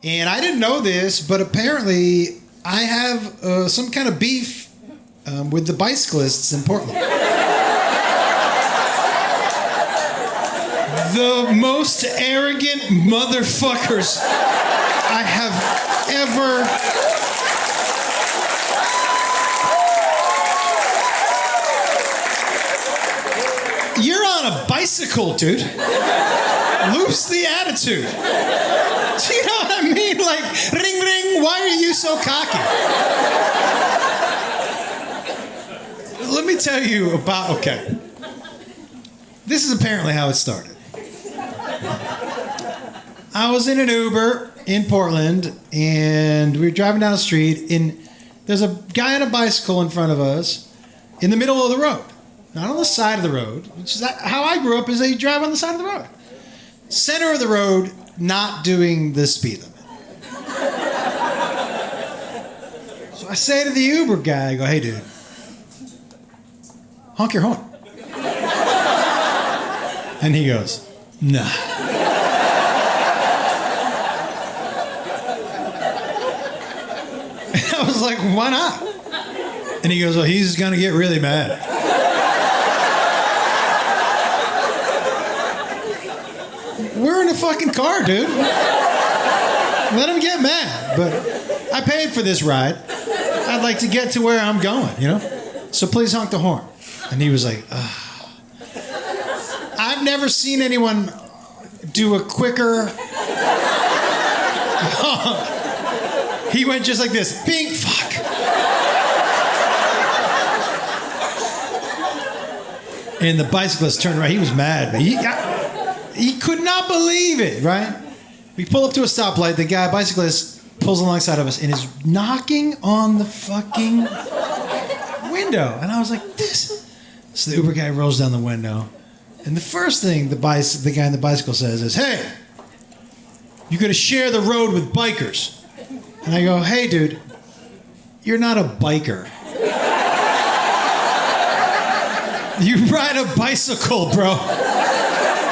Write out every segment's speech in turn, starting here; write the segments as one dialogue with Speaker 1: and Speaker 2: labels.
Speaker 1: And I didn't know this, but apparently I have some kind of beef with the bicyclists in Portland. The most arrogant motherfuckers I have ever... You're on a bicycle, dude. Lose the attitude. Do you know what I mean? Like, ring, ring, why are you so cocky? Let me tell you about, okay. This is apparently how it started. I was in an Uber in Portland, and we were driving down the street, and there's a guy on a bicycle in front of us in the middle of the road. Not on the side of the road, which is how I grew up, is that you drive on the side of the road. Center of the road, not doing the speed limit. So I say to the Uber guy, I go, hey, dude, honk your horn. And he goes, nah. And I was like, why not? And he goes, well, he's going to get really mad. We're in a fucking car, dude. Let him get mad. But I paid for this ride. I'd like to get to where I'm going, you know? So please honk the horn. And he was like, ugh. I've never seen anyone do a quicker honk. He went just like this. Bing, fuck. And the bicyclist turned around. He was mad, but he could not believe it, right? We pull up to a stoplight. The guy, bicyclist, pulls alongside of us and is knocking on the fucking window. And I was like, this. So the Uber guy rolls down the window. And the first thing the guy on the bicycle says is, hey, you got to share the road with bikers. And I go, hey, dude, you're not a biker. You ride a bicycle, bro.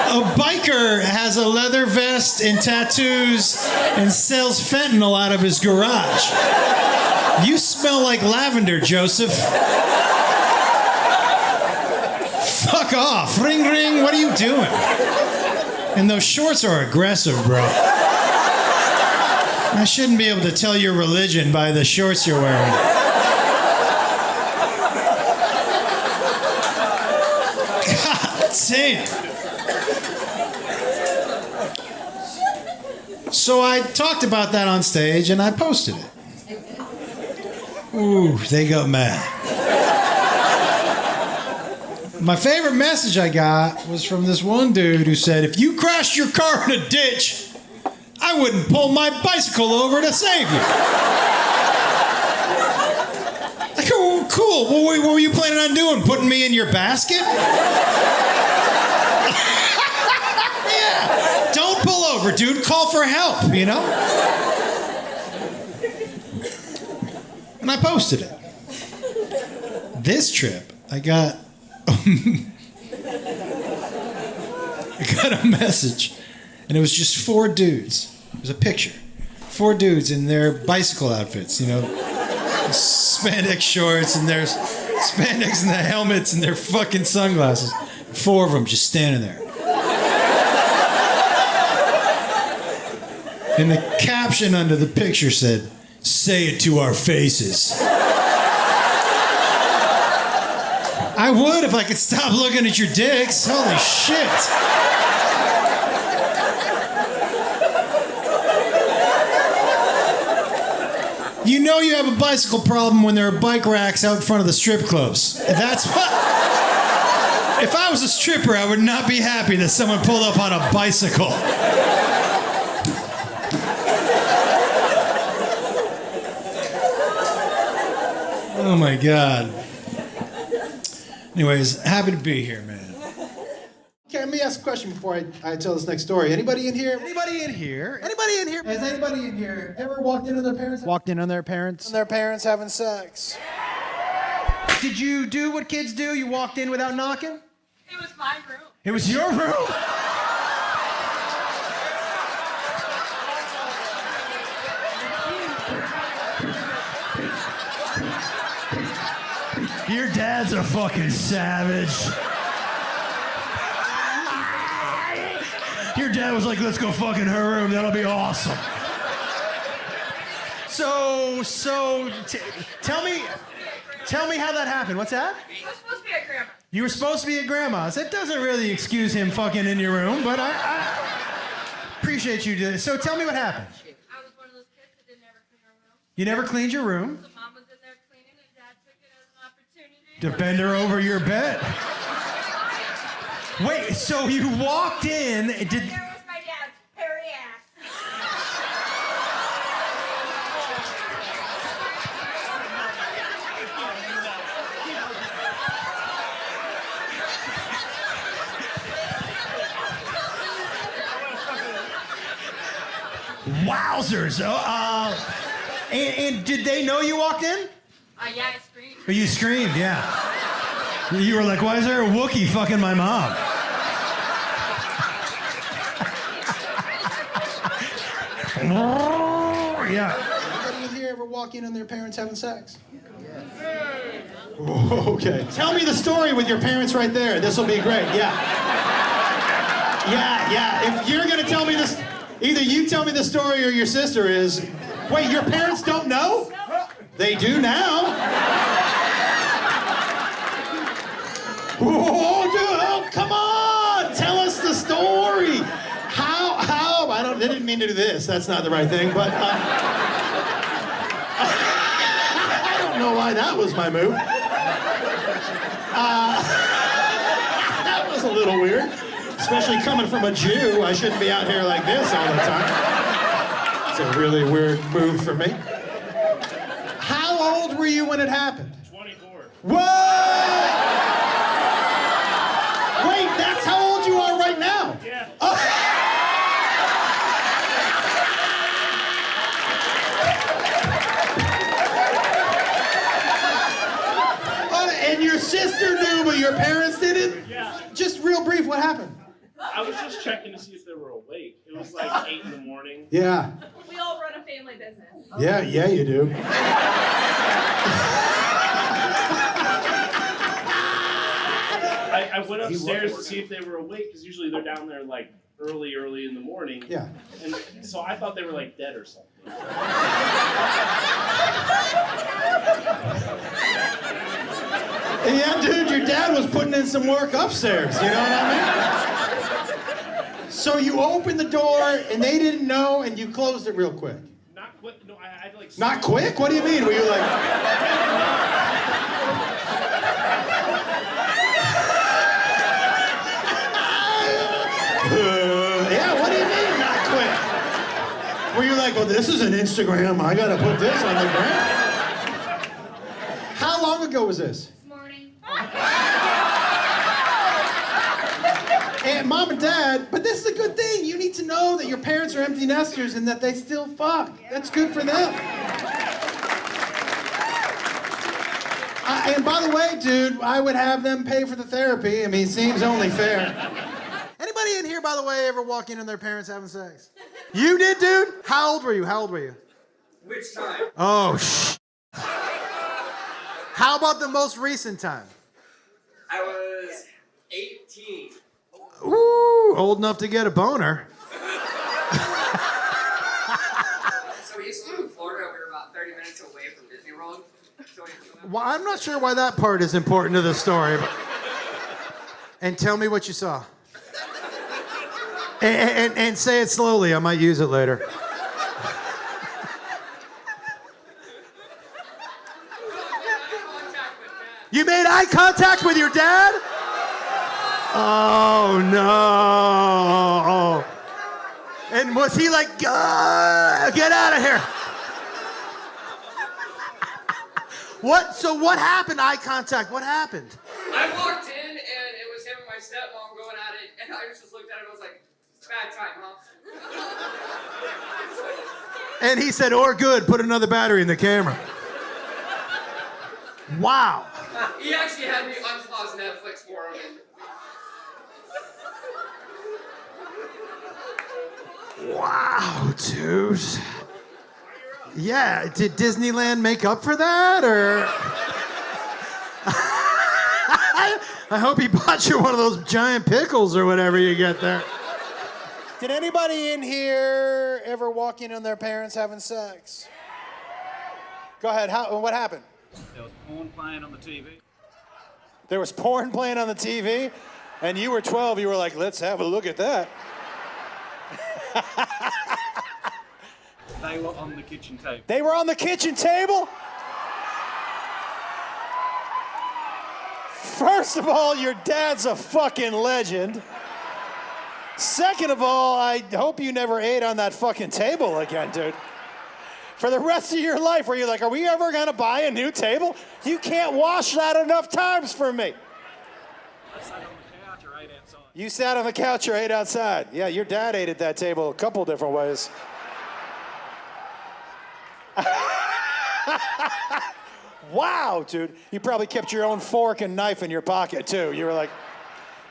Speaker 1: A biker has a leather vest and tattoos and sells fentanyl out of his garage. You smell like lavender, Joseph. Fuck off. Ring, ring, what are you doing? And those shorts are aggressive, bro. I shouldn't be able to tell your religion by the shorts you're wearing. God damn. So I talked about that on stage and I posted it. Ooh, they got mad. My favorite message I got was from this one dude who said, if you crashed your car in a ditch, I wouldn't pull my bicycle over to save you. I go, well, cool. What were you planning on doing? Putting me in your basket? Yeah. Don't pull over, dude. Call for help, you know? And I posted it. This trip, I got a message, and it was just 4 dudes. It was a picture. 4 dudes in their bicycle outfits, you know, spandex shorts and their spandex and the helmets and their fucking sunglasses. 4 of them just standing there. And the caption under the picture said, "Say it to our faces." I would if I could stop looking at your dicks. Holy shit. You know you have a bicycle problem when there are bike racks out in front of the strip clubs. That's what... If I was a stripper, I would not be happy that someone pulled up on a bicycle. Oh my God. Anyways, happy to be here, man. Okay, let me ask a question before I tell this next story. Anybody in here? Anybody in here? Anybody in here? Has anybody in here ever walked in on their parents? Walked in on their parents? And their parents having sex? Did you do what kids do? You walked in without knocking?
Speaker 2: It was my room.
Speaker 1: It was your room?
Speaker 2: Your dad's a fucking savage. Your dad was like, let's go fuck in her room. That'll be awesome. So, tell me how that happened. What's that?
Speaker 3: I was supposed to be a grandma.
Speaker 2: You were supposed to be at grandma's. That doesn't really excuse him fucking in your room, but I appreciate you doing it. So tell me what happened.
Speaker 3: I was one of those kids that didn't ever clean our room.
Speaker 2: You never cleaned your room?
Speaker 3: So mom was in there cleaning and dad took it as an opportunity
Speaker 2: To bend her over your bed. Wait, so you walked in,
Speaker 3: There was my dad's hairy ass.
Speaker 2: wowzers. And did they know you walked in?
Speaker 3: Yeah, I screamed.
Speaker 2: You screamed, yeah. You were like, why is there a Wookiee fucking my mom? Yeah.
Speaker 1: Anybody in here ever walk in on their parents having sex? Whoa, okay. Tell me the story with your parents right there. This will be great. Yeah. Yeah. If you're going to tell me this, either you tell me the story or your sister is. Wait, your parents don't know? They do now. Whoa, dude, oh, come on. Tell us the story. How, I didn't mean to do this. That's not the right thing, but I don't know why that was my move. That was a little weird, especially coming from a Jew. I shouldn't be out here like this all the time. It's a really weird move for me. How old were you when it happened?
Speaker 4: 24.
Speaker 1: Whoa! Wait, that's how old you are right now?
Speaker 4: Yeah.
Speaker 1: And your sister knew, but your parents didn't?
Speaker 4: Yeah.
Speaker 1: Just real brief, what happened?
Speaker 4: I was just checking to see if they were awake. It was like 8 in the morning.
Speaker 1: Yeah.
Speaker 3: We all run a family business.
Speaker 1: Yeah, you do.
Speaker 4: I went upstairs to see if they were awake because usually they're down there like early in the morning.
Speaker 1: Yeah.
Speaker 4: And so I thought they were like dead or something.
Speaker 1: Yeah, dude, your dad was putting in some work upstairs, you know what I mean? So you opened the door and they didn't know and you closed it real quick.
Speaker 4: Not quick. No, I had to like.
Speaker 1: Not quick? What do you mean? Were you like... Yeah, what do you mean not quick? Were you like, well, this is an Instagram. I gotta put this on the gram. How long ago was this?
Speaker 3: This morning.
Speaker 1: And mom and dad, but this is a good thing. You need to know that your parents are empty nesters and that they still fuck. That's good for them. And by the way, dude, I would have them pay for the therapy. I mean, it seems only fair. Anybody in here, by the way, ever walk in on their parents having sex? You did, dude? How old were you?
Speaker 5: Which time?
Speaker 1: Oh, How about the most recent time?
Speaker 5: I was 18.
Speaker 1: Ooh, old enough to get a boner.
Speaker 5: So we used to live in Florida. We were about 30 minutes away from Disney World. So
Speaker 1: Well, I'm not sure why that part is important to the story. And tell me what you saw. And say it slowly. I might use it later. You made eye contact with your dad? Oh, no. And was he like, get out of here? What? So what happened, eye contact? What happened?
Speaker 5: I walked in and it was him and my stepmom going at it, and I just looked at him and was like, bad time, huh?
Speaker 1: And he said, or good, put another battery in the camera. Wow.
Speaker 5: He actually had me unpause Netflix for him.
Speaker 1: Wow, dude. Yeah, did Disneyland make up for that, or?
Speaker 2: I hope he bought you one of those giant pickles or whatever you get there. Did anybody in here ever walk in on their parents having sex? Go ahead. What happened?
Speaker 6: There was porn playing on the TV.
Speaker 2: There was porn playing on the TV, and you were 12. You were like, let's have a look at that.
Speaker 6: They were on the kitchen table.
Speaker 2: They were on the kitchen table? First of all, your dad's a fucking legend. Second of all, I hope you never ate on that fucking table again, dude. For the rest of your life, where you're like, are we ever gonna buy a new table? You can't wash that enough times for me.
Speaker 6: I sat on the couch or ate outside.
Speaker 2: You sat on the couch or ate outside. Yeah, your dad ate at that table a couple different ways. Wow, dude. You probably kept your own fork and knife in your pocket, too. You were like,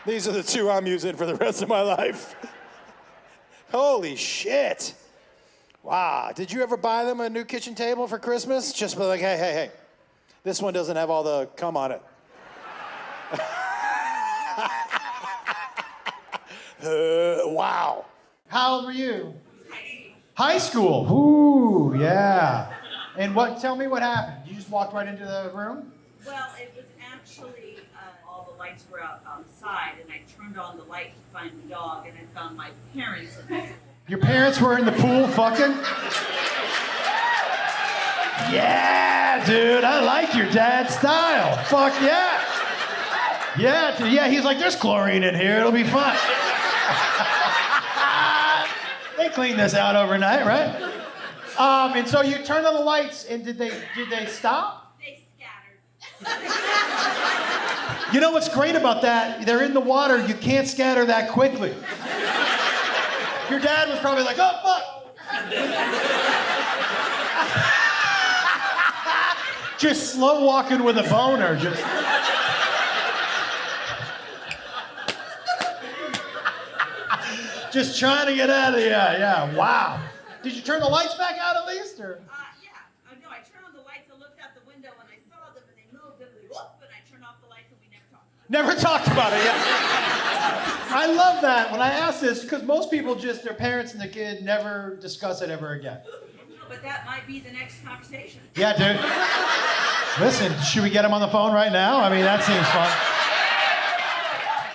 Speaker 2: these are the two I'm using for the rest of my life. Holy shit. Wow. Did you ever buy them a new kitchen table for Christmas? Just be like, hey. This one doesn't have all the cum on it. Wow. How old were you? High school. Ooh, yeah. And tell me what happened. You just walked right into the room?
Speaker 7: Well, it was actually, all the lights were outside, and I turned on the light to find the dog, and I found my parents.
Speaker 2: Your parents were in the pool fucking? Yeah, dude, I like your dad's style. Fuck yeah. Yeah, dude, yeah, he's like, there's chlorine in here, it'll be fun. They cleaned this out overnight, right? And so you turned on the lights, and did they stop?
Speaker 7: They scattered.
Speaker 2: You know what's great about that? They're in the water, you can't scatter that quickly. Your dad was probably like, oh, fuck. Just slow walking with a boner, just trying to get out of here. Yeah, wow. Did you turn the lights back out at least, or?
Speaker 7: Yeah. No, I turned on the lights and looked out the window, and I saw them, and they moved, and they whoop, and I turned off the lights, and we never talked about it.
Speaker 2: Never talked about it, yeah. I love that when I ask this, because most people their parents and the kid never discuss it ever again.
Speaker 7: But that might be the next conversation.
Speaker 2: Yeah, dude. Listen, should we get him on the phone right now? I mean, that seems fun.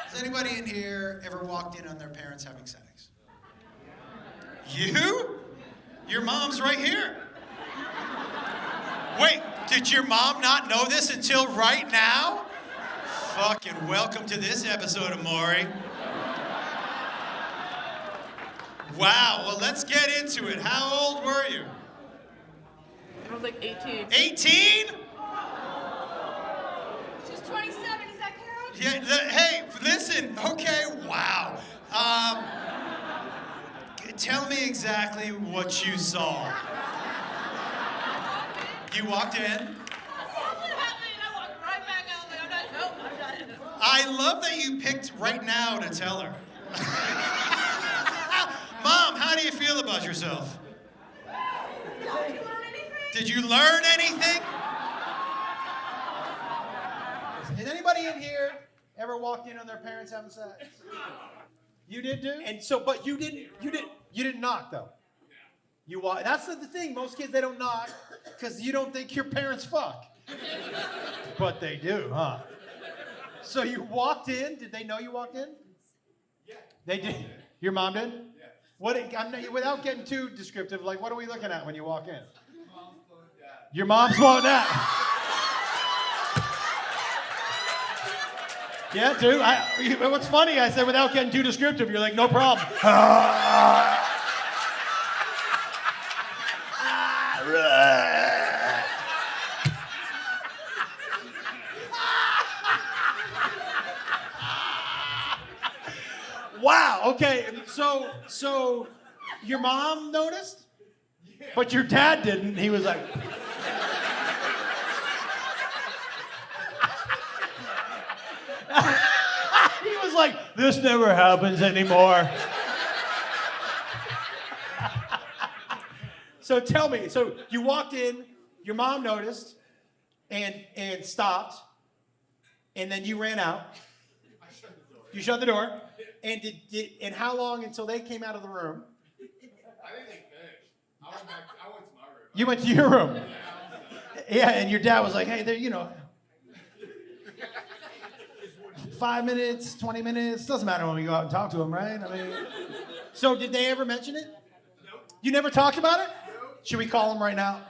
Speaker 2: Has anybody in here ever walked in on their parents having sex? You? Your mom's right here. Wait, did your mom not know this until right now? Fucking welcome to this episode of Maury. Wow, well, let's get into it. How old were you?
Speaker 3: I was like 18.
Speaker 2: 18?
Speaker 3: She's 27, does that count?
Speaker 2: Yeah, hey, listen, okay, wow. Tell me exactly what you saw. You walked in?
Speaker 3: Something happened and I walked right back out. I'm not.
Speaker 2: I love that you picked right now to tell her. Mom, how do you feel about yourself?
Speaker 3: Did you learn anything?
Speaker 2: Did you learn anything? Did anybody in here ever walked in on their parents having sex? You did, dude? And so, but you didn't knock though. You walk. That's the thing. Most kids, they don't knock because you don't think your parents fuck. But they do, huh? So you walked in. Did they know you walked in? Yeah. They did. Your mom did? Yeah. Without getting too descriptive, like what are we looking at when you walk in? Your mom's blowing that. Yeah, dude. What's funny, I said without getting too descriptive, you're like, no problem. Wow, okay, so your mom noticed? Yeah. But your dad didn't. He was like... He was like, this never happens anymore. So tell me, so you walked in, your mom noticed, and stopped, and then you ran out. You shut the door. And and how long until they came out of the room?
Speaker 8: I think they finished. I went to my room.
Speaker 2: You went to your room. Yeah, and your dad was like, hey, there, 5 minutes, 20 minutes, doesn't matter when we go out and talk to him, right? I mean, so did they ever mention it?
Speaker 8: Nope.
Speaker 2: You never talked about it?
Speaker 8: Nope.
Speaker 2: Should we call him right now?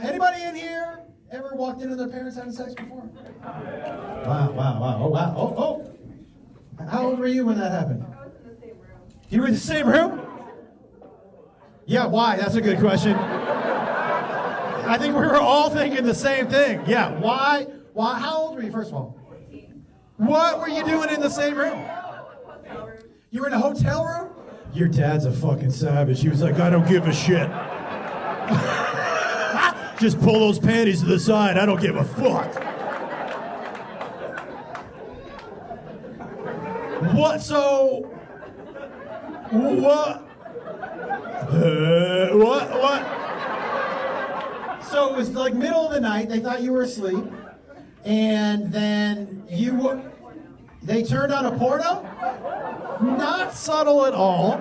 Speaker 2: Anybody in here ever walked into their parents having sex before? Wow. Oh, wow. Oh. How old were you when that happened?
Speaker 3: I was in the same room.
Speaker 2: You were in the same room? Yeah, why? That's a good question. I think we were all thinking the same thing. Yeah, why? Why? How old were you, first of all?
Speaker 3: 14.
Speaker 2: What were you doing in the same room?
Speaker 3: Hotel room.
Speaker 2: You were in a hotel room? Your dad's a fucking savage. He was like, I don't give a shit. Just pull those panties to the side. I don't give a fuck. What? So, what? What? So it was like middle of the night. They thought you were asleep, and then they turned on a porno. Not subtle at all.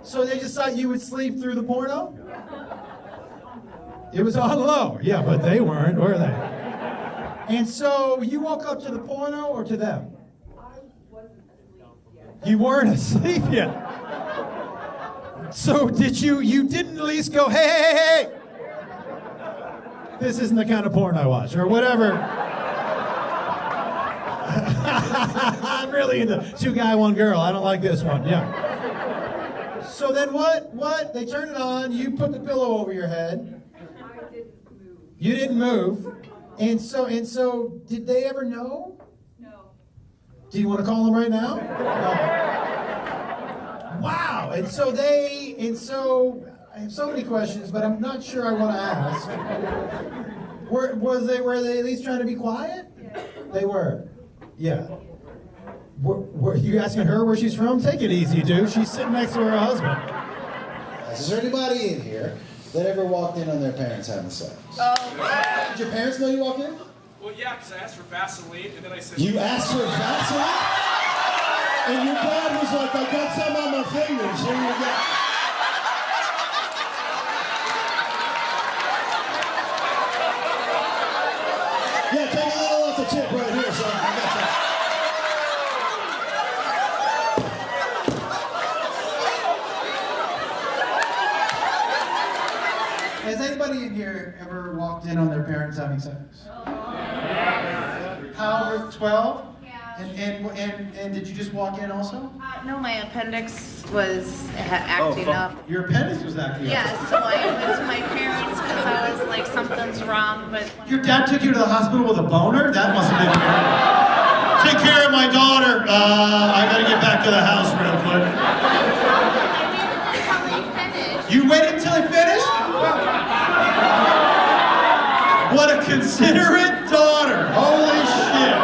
Speaker 2: So they just thought you would sleep through the porno. It was on low. Yeah, but they weren't, were they? And so you woke up to the porno or to them?
Speaker 3: I wasn't asleep yet.
Speaker 2: You weren't asleep yet. So you didn't at least go, hey. This isn't the kind of porn I watch, or whatever. I'm really into 2 guy, 1 girl. I don't like this one, yeah. So then what? They turned it on, you put the pillow over your head.
Speaker 3: I didn't move.
Speaker 2: You didn't move. And so, did they ever know?
Speaker 3: No.
Speaker 2: Do you want to call them right now? Wow. And so I have so many questions, but I'm not sure I want to ask. Were they at least trying to be quiet?
Speaker 3: Yeah.
Speaker 2: They were. Yeah. Were you asking her where she's from? Take it easy, dude. She's sitting next to her husband.
Speaker 9: Is there anybody in here that ever walked in on their parents having sex?
Speaker 3: Oh.
Speaker 9: Did your parents know you walked in?
Speaker 6: Well, yeah, because I asked for Vaseline, and then I said...
Speaker 9: You asked for Vaseline? And your dad was like, I got some on my fingers. Here you go. Yeah, take a little off the tip right here, son. I got some.
Speaker 2: Has anybody in here ever walked in on their parents having sex? How old? 12?
Speaker 3: Yeah.
Speaker 2: And did you just walk in also?
Speaker 3: No, my appendix was acting up.
Speaker 2: Your appendix was acting up.
Speaker 3: Yeah, so I went to my parents because I was like, something's wrong, but...
Speaker 2: Your dad took you to the hospital with a boner? That must have been terrible. Take care of my daughter. I gotta get back to the house real quick.
Speaker 3: I waited until they finished.
Speaker 2: You waited until he finished? What a considerate daughter. Holy shit.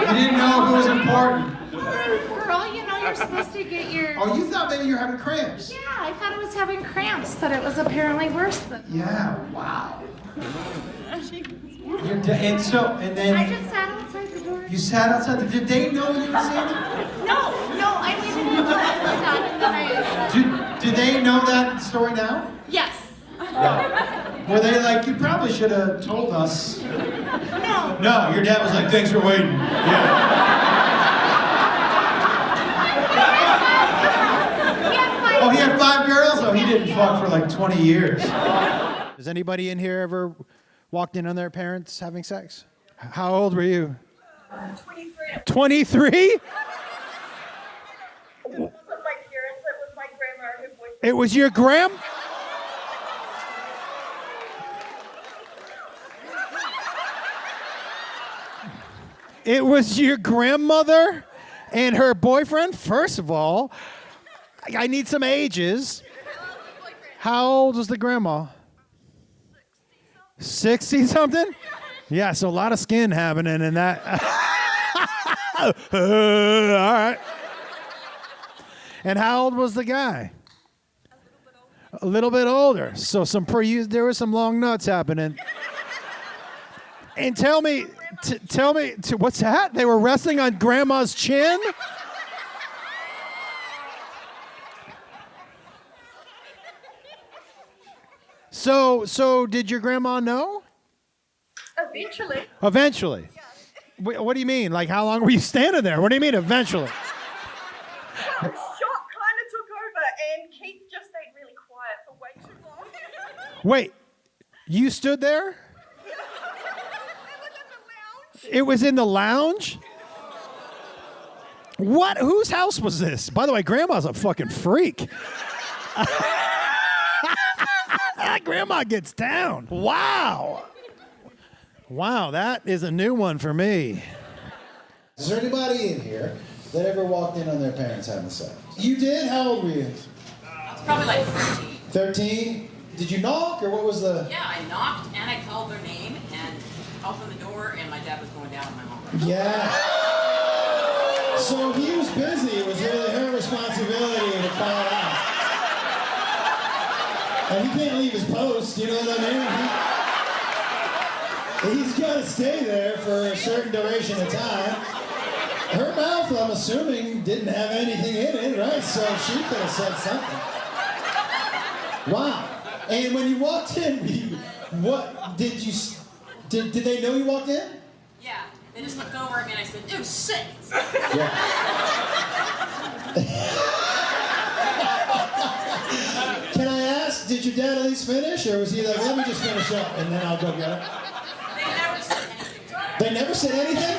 Speaker 2: You didn't know if it was important.
Speaker 3: Girl, you're supposed to get your...
Speaker 2: Oh, you thought maybe you were having cramps.
Speaker 3: Yeah, I thought I was having cramps, but it was apparently worse than...
Speaker 2: Yeah, wow. And
Speaker 3: I
Speaker 2: then
Speaker 3: just sat outside the door.
Speaker 2: you sat outside. Did they know you were seeing it?
Speaker 3: No, I waited until I was done and then I...
Speaker 2: Do they know that story now?
Speaker 3: Yes.
Speaker 2: Were they like, you probably should have told us?
Speaker 3: No.
Speaker 2: No, your dad was like, thanks for waiting. Yeah. Oh, he had 5 girls? Oh, he didn't fuck for like 20 years. Has anybody in here ever walked in on their parents having sex? How old were you?
Speaker 7: 23.
Speaker 2: 23?
Speaker 7: It wasn't my parents, it was my grandma and her boyfriend.
Speaker 2: It was your gram? It was your grandmother and her boyfriend? First of all, I need some ages. How old was the grandma? 60 something? Yeah, so a lot of skin happening in that. All right. And how old was the guy? A little bit older. So there was some long nuts happening. And tell me, what's that? They were resting on Grandma's chin? So did your grandma know?
Speaker 3: Eventually.
Speaker 2: Eventually. What do you mean? Like, how long were you standing there? What do you mean, eventually?
Speaker 3: Well, shock kind of took over, and Keith just stayed really quiet for way too long.
Speaker 2: Wait, you stood there? It was in the lounge? What? Whose house was this? By the way, Grandma's a fucking freak. Grandma gets down. Wow. Wow, that is a new one for me.
Speaker 1: Is there anybody in here that ever walked in on their parents having sex? You did? How old were you?
Speaker 5: I was probably like 13.
Speaker 1: 13? Did you knock, or what was the...
Speaker 5: Yeah, I knocked and I called their name and opened the door, and my dad was going down on my mom.
Speaker 1: Yeah. So he was busy. It was really her responsibility to call it out. And he can't leave his post, you know what I mean? He's got to stay there for a certain duration of time. Her mouth, I'm assuming, didn't have anything in it, right? So she could have said something. Wow. And when you walked in, what did you... Did they know you walked in?
Speaker 5: Yeah, they just looked over at me and I said, "Ew, shit."
Speaker 1: Yeah. Can I ask, did your dad at least finish, or was he like, let me just finish up and then I'll go get it?
Speaker 5: They never said anything.
Speaker 1: They never said anything?